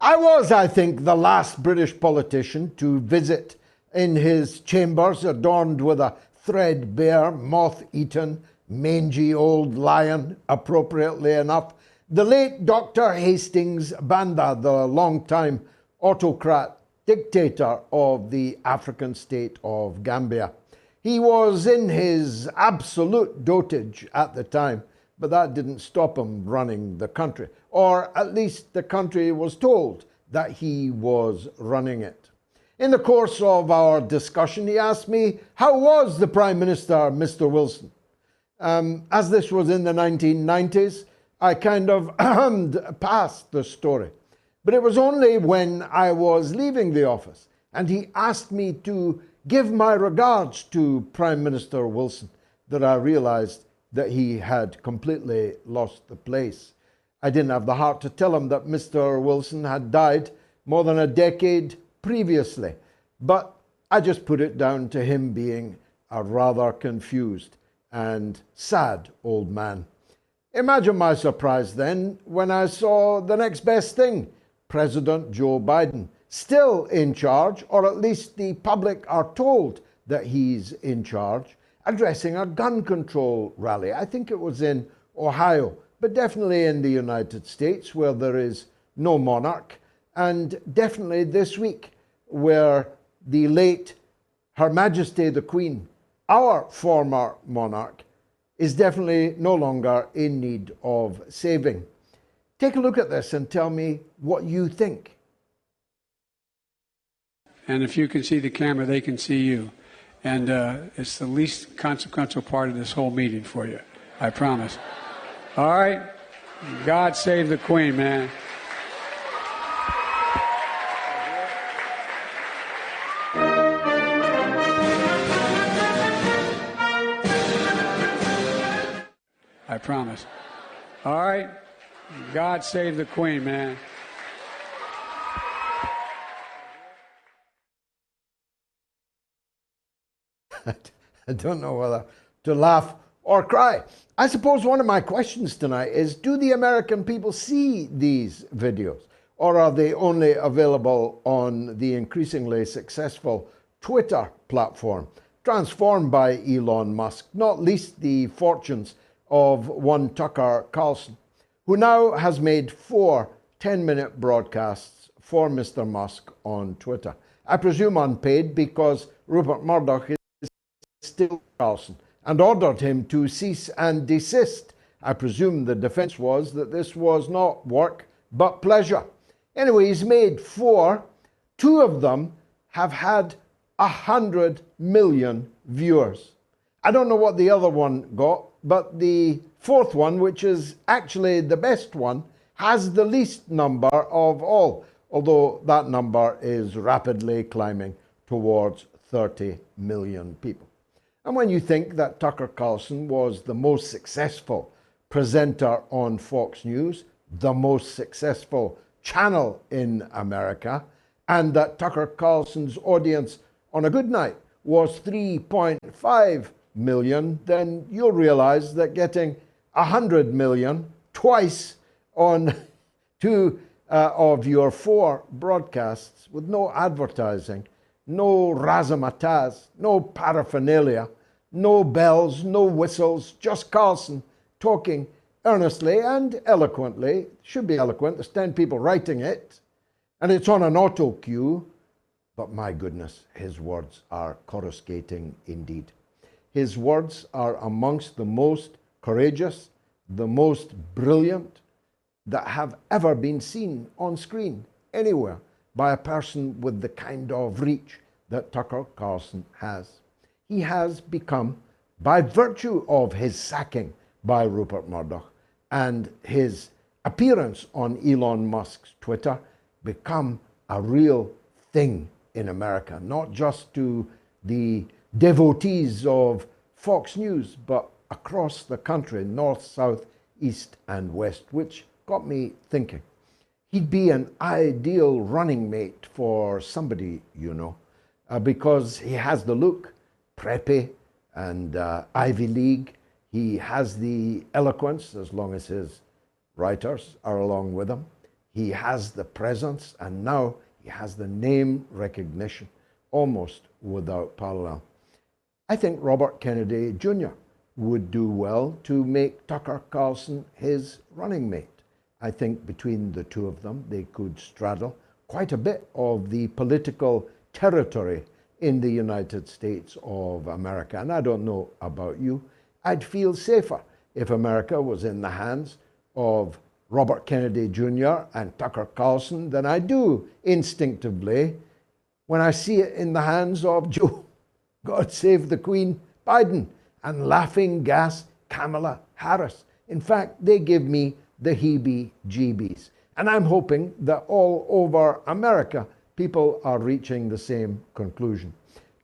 I was, I think, the last British politician to visit in his chambers adorned with a threadbare, moth-eaten, mangy old lion, appropriately enough, the late Dr. Hastings Banda, the long-time autocrat dictator of the African state of Gambia. He was in his absolute dotage at the time, but that didn't stop him running the country, or at least the country was told that he was running it. In the course of our discussion, he asked me, how was the Prime Minister, Mr. Wilson? As this was in the 1990s, I kind of passed the story. But it was only when I was leaving the office and he asked me to give my regards to Prime Minister Wilson that I realized that he had completely lost the place. I didn't have the heart to tell him that Mr. Wilson had died more than a decade previously, but I just put it down to him being a rather confused and sad old man. Imagine my surprise then when I saw the next best thing, President Joe Biden, still in charge, or at least the public are told that he's in charge, addressing a gun control rally. I think it was in Ohio, but definitely in the United States where there is no monarch, and definitely this week where the late Her Majesty the Queen, our former monarch, is definitely no longer in need of saving. Take a look at this and tell me what you think. And if you can see the camera, they can see you. And it's the least consequential part of this whole meeting for you, I promise. All right? God save the Queen, man. I promise. All right? God save the Queen, man. I don't know whether to laugh or cry. I suppose one of my questions tonight is, do the American people see these videos, or are they only available on the increasingly successful Twitter platform, transformed by Elon Musk, not least the fortunes of one Tucker Carlson, who now has made 4 10-minute broadcasts for Mr. Musk on Twitter. I presume unpaid, because Rupert Murdoch is still Carlson and ordered him to cease and desist. I presume the defense was that this was not work but pleasure. Anyway, he's made 4. 2 of them have had 100 million viewers. I don't know what the other one got, but the 4th one, which is actually the best one, has the least number of all, although that number is rapidly climbing towards 30 million people. And when you think that Tucker Carlson was the most successful presenter on Fox News, the most successful channel in America, and that Tucker Carlson's audience on a good night was 3.5 million, then you'll realize that getting 100 million twice on 2 of your 4 broadcasts with no advertising, no razzmatazz, no paraphernalia, no bells, no whistles, just Carlson talking earnestly and eloquently. Should be eloquent, there's 10 people writing it, and it's on an auto cue, but my goodness, his words are coruscating indeed. His words are amongst the most courageous, the most brilliant that have ever been seen on screen anywhere by a person with the kind of reach that Tucker Carlson has. He has become, by virtue of his sacking by Rupert Murdoch and his appearance on Elon Musk's Twitter, become a real thing in America, not just to the devotees of Fox News, but across the country, north, south, east, and west, which got me thinking. He'd be an ideal running mate for somebody, you know, because he has the look, preppy and Ivy League. He has the eloquence, as long as his writers are along with him. He has the presence, and now he has the name recognition almost without parallel. I think Robert Kennedy Jr. would do well to make Tucker Carlson his running mate. I think between the two of them, they could straddle quite a bit of the political territory in the United States of America. And I don't know about you, I'd feel safer if America was in the hands of Robert Kennedy Jr. and Tucker Carlson than I do instinctively when I see it in the hands of Joe, God save the Queen, Biden, and laughing gas Kamala Harris. In fact, they give me the heebie-jeebies. And I'm hoping that all over America, people are reaching the same conclusion.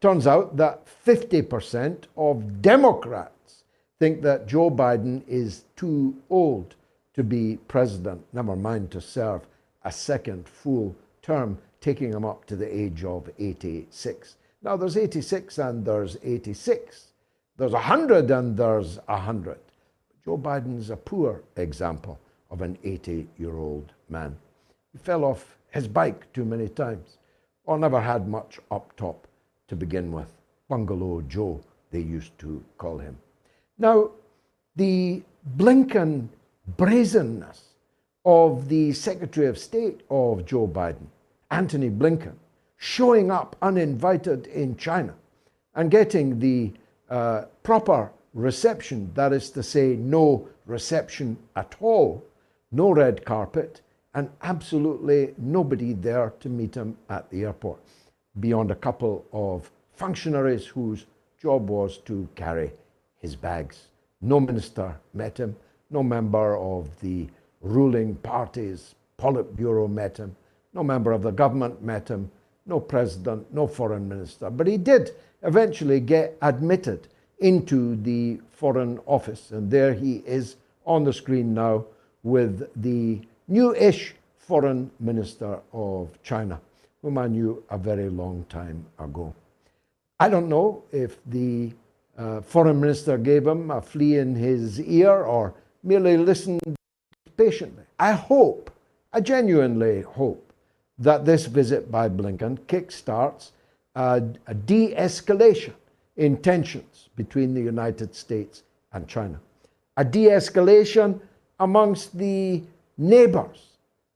Turns out that 50% of Democrats think that Joe Biden is too old to be president, never mind to serve a second full term, taking him up to the age of 86. Now, there's 86 and there's 86. There's 100 and there's 100. Joe Biden's a poor example of an 80-year-old man. He fell off his bike too many times, or never had much up top to begin with. Bungalow Joe, they used to call him. Now, the Blinken brazenness of the Secretary of State of Joe Biden, Antony Blinken, showing up uninvited in China and getting the proper reception, that is to say, no reception at all, no red carpet, and absolutely nobody there to meet him at the airport, beyond a couple of functionaries whose job was to carry his bags. No minister met him, no member of the ruling party's Politburo met him, no member of the government met him, no president, no foreign minister. But he did eventually get admitted into the Foreign Office, and there he is on the screen now with the new-ish Foreign Minister of China, whom I knew a very long time ago. I don't know if the Foreign Minister gave him a flea in his ear or merely listened patiently. I genuinely hope that this visit by Blinken kickstarts a de-escalation in tensions between the United States and China. A de-escalation amongst the neighbors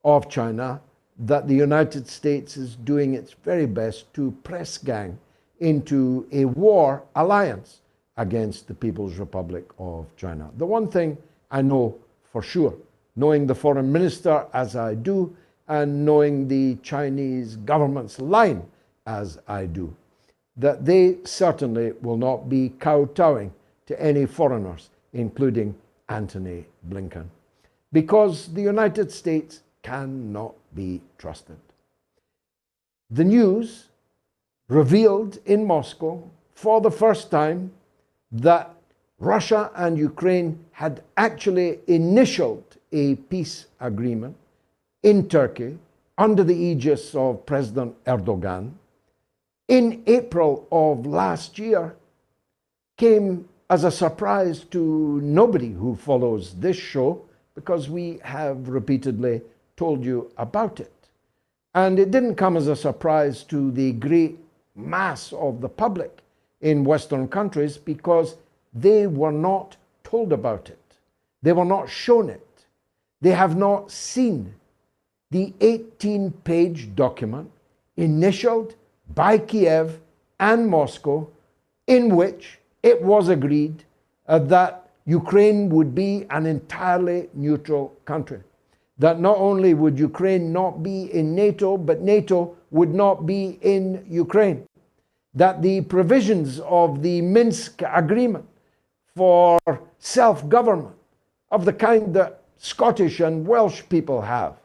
of China that the United States is doing its very best to press gang into a war alliance against the People's Republic of China. The one thing I know for sure, knowing the foreign minister as I do, and knowing the Chinese government's line as I do, that they certainly will not be kowtowing to any foreigners, including Antony Blinken, because the United States cannot be trusted. The news revealed in Moscow for the first time that Russia and Ukraine had actually initialed a peace agreement in Turkey under the aegis of President Erdogan in April of last year came as a surprise to nobody who follows this show, because we have repeatedly told you about it. And it didn't come as a surprise to the great mass of the public in Western countries, because they were not told about it. They were not shown it. They have not seen the 18-page document initialed by Kiev and Moscow, in which it was agreed that Ukraine would be an entirely neutral country. That not only would Ukraine not be in NATO, but NATO would not be in Ukraine. That the provisions of the Minsk agreement for self-government of the kind that Scottish and Welsh people have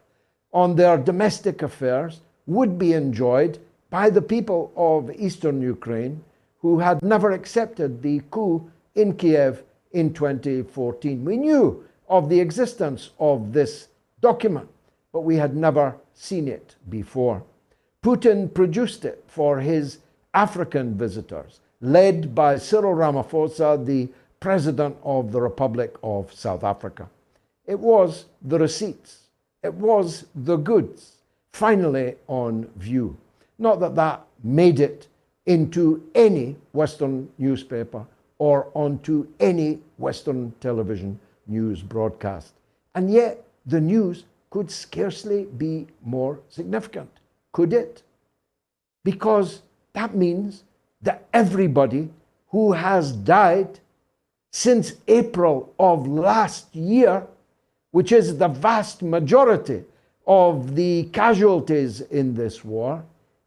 on their domestic affairs would be enjoyed by the people of eastern Ukraine, who had never accepted the coup in Kiev in 2014. We knew of the existence of this document, but we had never seen it before. Putin produced it for his African visitors, led by Cyril Ramaphosa, the President of the Republic of South Africa. It was the receipts, It was the goods finally on view. Not that that made it into any Western newspaper or onto any Western television news broadcast. And yet the news could scarcely be more significant, could it? Because that means that everybody who has died since April of last year, which is the vast majority of the casualties in this war,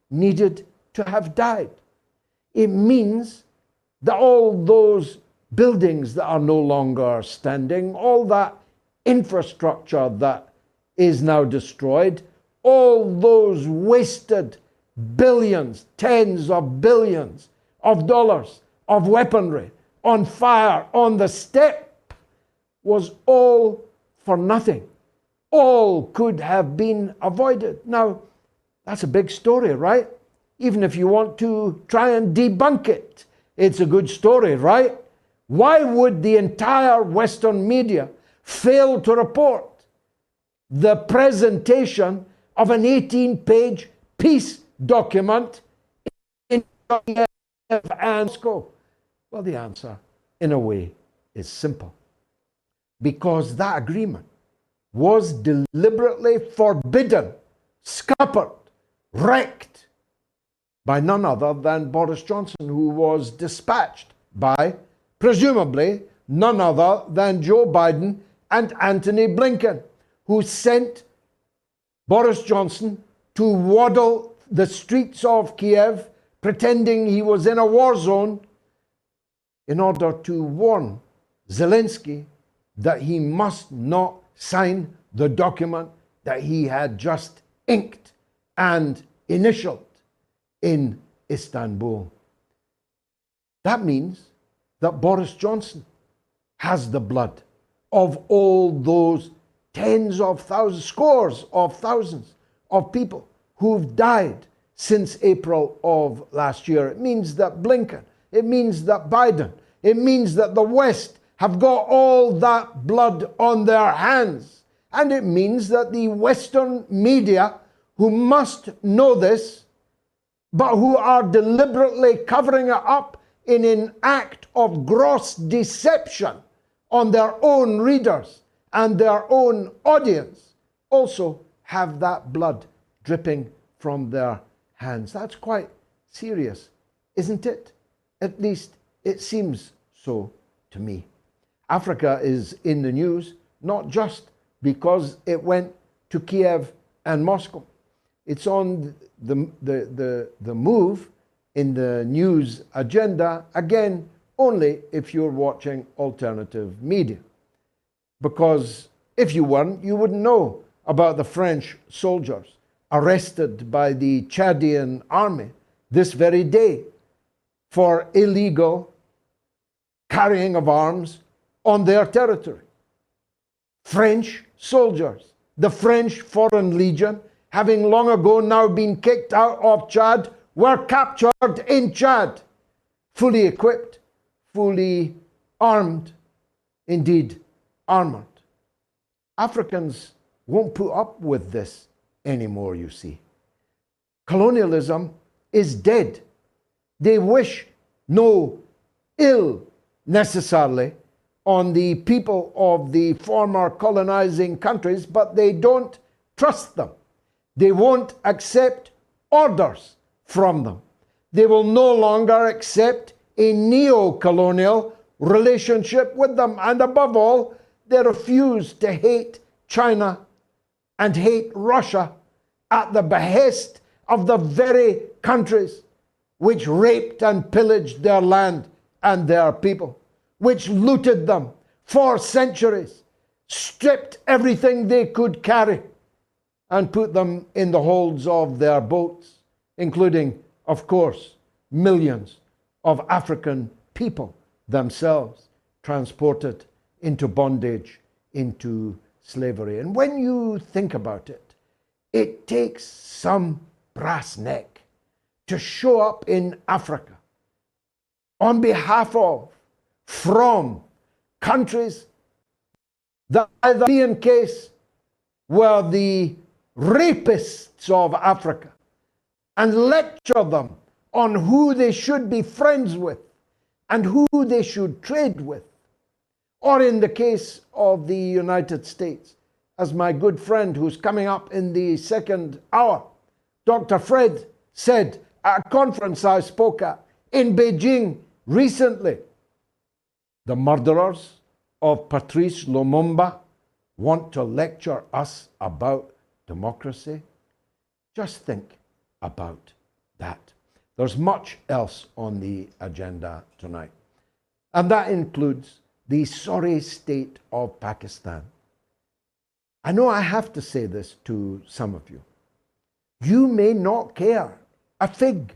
needed to have died. It means that all those buildings that are no longer standing, all that infrastructure that is now destroyed, all those wasted billions, tens of billions of dollars of weaponry on fire on the steppe was all for nothing. All could have been avoided. Now, that's a big story, right? Even if you want to try and debunk it, it's a good story, right? Why would the entire Western media fail to report the presentation of an 18-page peace document in Kiev and Moscow? Well, the answer, in a way, is simple. Because that agreement was deliberately forbidden, scuppered, wrecked by none other than Boris Johnson, who was dispatched by, presumably, none other than Joe Biden and Antony Blinken, who sent Boris Johnson to waddle the streets of Kiev, pretending he was in a war zone, in order to warn Zelensky that he must not sign the document that he had just inked and initialed in Istanbul. That means that Boris Johnson has the blood of all those tens of thousands, scores of thousands of people who've died since April of last year. It means that Blinken, it means that Biden, it means that the West have got all that blood on their hands. And it means that the Western media, who must know this, but who are deliberately covering it up in an act of gross deception on their own readers and their own audience, also have that blood dripping from their hands. That's quite serious, isn't it? At least it seems so to me. Africa is in the news, not just because it went to Kiev and Moscow. It's on the move in the news agenda, again, only if you're watching alternative media. Because if you weren't, you wouldn't know about the French soldiers arrested by the Chadian army this very day for illegal carrying of arms on their territory. French soldiers, the French Foreign Legion, having long ago now been kicked out of Chad, were captured in Chad, fully equipped, fully armed, indeed armored. Africans won't put up with this anymore, you see. Colonialism is dead. They wish no ill necessarily on the people of the former colonizing countries, but they don't trust them. They won't accept orders from them. They will no longer accept a neo-colonial relationship with them. And above all, they refuse to hate China and hate Russia at the behest of the very countries which raped and pillaged their land and their people, which looted them for centuries, stripped everything they could carry, and put them in the holds of their boats, including, of course, millions of African people themselves, transported into bondage, into slavery. And when you think about it, it takes some brass neck to show up in Africa on behalf of, from countries that, in the European case, were the rapists of Africa and lecture them on who they should be friends with and who they should trade with. Or in the case of the United States, as my good friend who's coming up in the second hour, Dr. Fred, said at a conference I spoke at in Beijing recently, the murderers of Patrice Lumumba want to lecture us about democracy. Just think about that. There's much else on the agenda tonight, and that includes the sorry state of Pakistan. I know I have to say this to some of you. You may not care a fig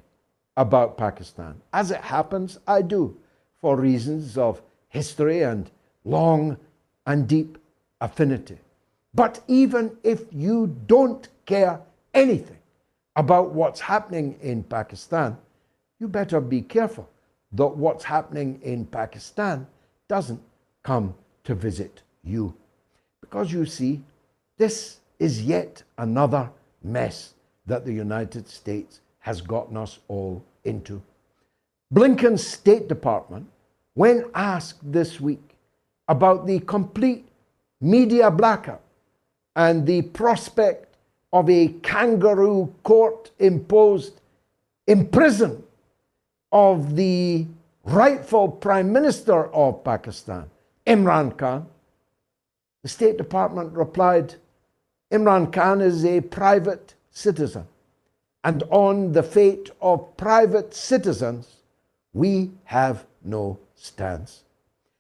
about Pakistan. As it happens, I do, for reasons of history and long and deep affinity. But even if you don't care anything about what's happening in Pakistan, you better be careful that what's happening in Pakistan doesn't come to visit you. Because you see, this is yet another mess that the United States has gotten us all into. Blinken's State Department, when asked this week about the complete media blackout and the prospect of a kangaroo court-imposed imprisonment of the rightful Prime Minister of Pakistan, Imran Khan, the State Department replied, Imran Khan is a private citizen, and on the fate of private citizens, we have no stance.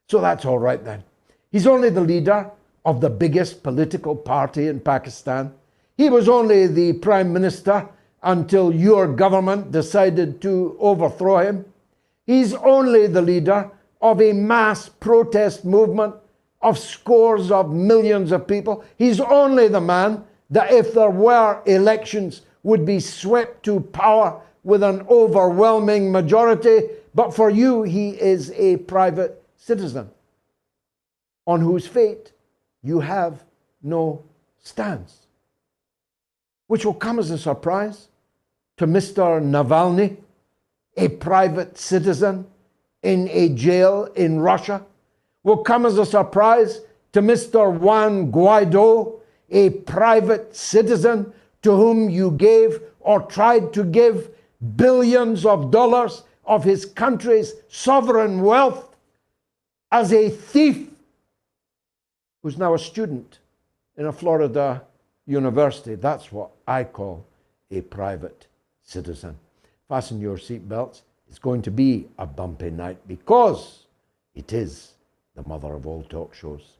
So that's all right then. He's only the leader of the biggest political party in Pakistan. He was only the Prime Minister until your government decided to overthrow him. He's only the leader of a mass protest movement of scores of millions of people. He's only the man that if there were elections would be swept to power with an overwhelming majority. But for you, he is a private citizen on whose fate you have no stance. Which will come as a surprise to Mr. Navalny, a private citizen in a jail in Russia. Will come as a surprise to Mr. Juan Guaido, a private citizen to whom you gave or tried to give billions of dollars of his country's sovereign wealth as a thief who's now a student in a Florida university. That's what I call a private citizen. Fasten your seatbelts. It's going to be a bumpy night because it is the mother of all talk shows.